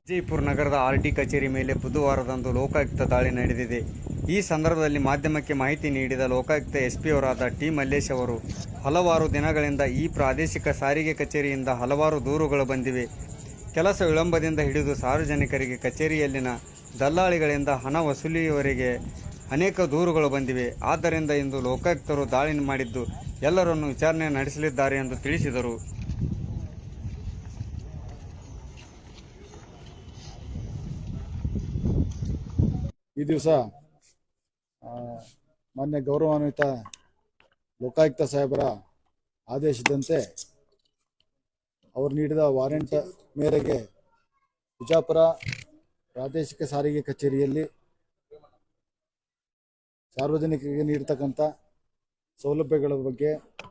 ವಿಜಯಪುರ ನಗರದ ಆರ್‌ಟಿ ಕಚೇರಿ ಮೇಲೆ ಬುಧವಾರದಂದು ಲೋಕಾಯುಕ್ತ ದಾಳಿ ನಡೆದಿದೆ. ಈ ಸಂದರ್ಭದಲ್ಲಿ ಮಾಧ್ಯಮಕ್ಕೆ ಮಾಹಿತಿ ನೀಡಿದ ಲೋಕಾಯುಕ್ತ ಎಸ್‌ಪಿಯವರಾದ ಟಿ. ಮಲ್ಲೇಶ್ ಅವರು, ಹಲವಾರು ದಿನಗಳಿಂದ ಈ ಪ್ರಾದೇಶಿಕ ಸಾರಿಗೆ ಕಚೇರಿಯಿಂದ ಹಲವಾರು ದೂರುಗಳು ಬಂದಿವೆ. ಕೆಲಸ ವಿಳಂಬದಿಂದ ಹಿಡಿದು ಸಾರ್ವಜನಿಕರಿಗೆ ಕಚೇರಿಯಲ್ಲಿನ ದಲ್ಲಾಳಿಗಳಿಂದ ಹಣ ವಸೂಲಿಯವರೆಗೆ ಅನೇಕ ದೂರುಗಳು ಬಂದಿವೆ. ಆದ್ದರಿಂದ ಇಂದು ಲೋಕಾಯುಕ್ತರು ದಾಳಿ ಮಾಡಿದ್ದು ಎಲ್ಲರನ್ನೂ ವಿಚಾರಣೆ ನಡೆಸಲಿದ್ದಾರೆ ಎಂದು ತಿಳಿಸಿದರು. ಈ ದಿವಸ ಮಾನ್ಯ ಗೌರವಾನ್ವಿತ ಲೋಕಾಯುಕ್ತ ಸಾಹೇಬರ ಆದೇಶದಂತೆ ಅವರು ನೀಡಿದ ವಾರೆಂಟ್ ಮೇರೆಗೆ ವಿಜಯಪುರ ಪ್ರಾದೇಶಿಕ ಸಾರಿಗೆ ಕಚೇರಿಯಲ್ಲಿ ಸಾರ್ವಜನಿಕರಿಗೆ ನೀಡತಕ್ಕಂಥ ಸೌಲಭ್ಯಗಳ ಬಗ್ಗೆ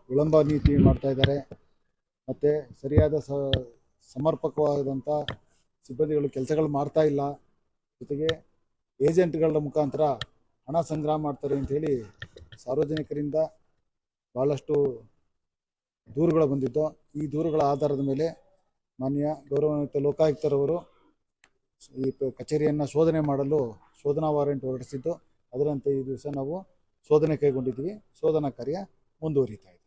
ವಿಳಂಬ ನೀತಿ ಮಾಡ್ತಾ ಇದ್ದಾರೆ. ಮತ್ತು ಸರಿಯಾದ ಸಮರ್ಪಕವಾದಂಥ ಸಿಬ್ಬಂದಿಗಳು ಕೆಲಸಗಳು ಮಾಡ್ತಾ ಇಲ್ಲ. ಜೊತೆಗೆ ಏಜೆಂಟ್ಗಳ ಮುಖಾಂತರ ಹಣ ಸಂಗ್ರಹ ಮಾಡ್ತಾರೆ ಅಂಥೇಳಿ ಸಾರ್ವಜನಿಕರಿಂದ ಭಾಳಷ್ಟು ದೂರುಗಳು ಬಂದಿದ್ದು, ಈ ದೂರುಗಳ ಆಧಾರದ ಮೇಲೆ ಮಾನ್ಯ ಗೌರವಾನ್ವಿತ ಲೋಕಾಯುಕ್ತರವರು ಈ ಕಚೇರಿಯನ್ನು ಶೋಧನೆ ಮಾಡಲು ಶೋಧನಾ ವಾರೆಂಟ್ ಹೊರಡಿಸಿದ್ದು, ಅದರಂತೆ ಈ ದಿವಸ ನಾವು ಶೋಧನೆ ಕೈಗೊಂಡಿದ್ದೀವಿ. ಶೋಧನಾ ಕಾರ್ಯ ಮುಂದುವರಿತಾ ಇದೆ.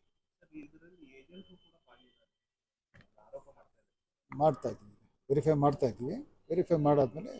ವೆರಿಫೈ ಮಾಡ್ತಾ ಇದ್ದೀವಿ. ವೆರಿಫೈ ಮಾಡಾದ್ಮೇಲೆ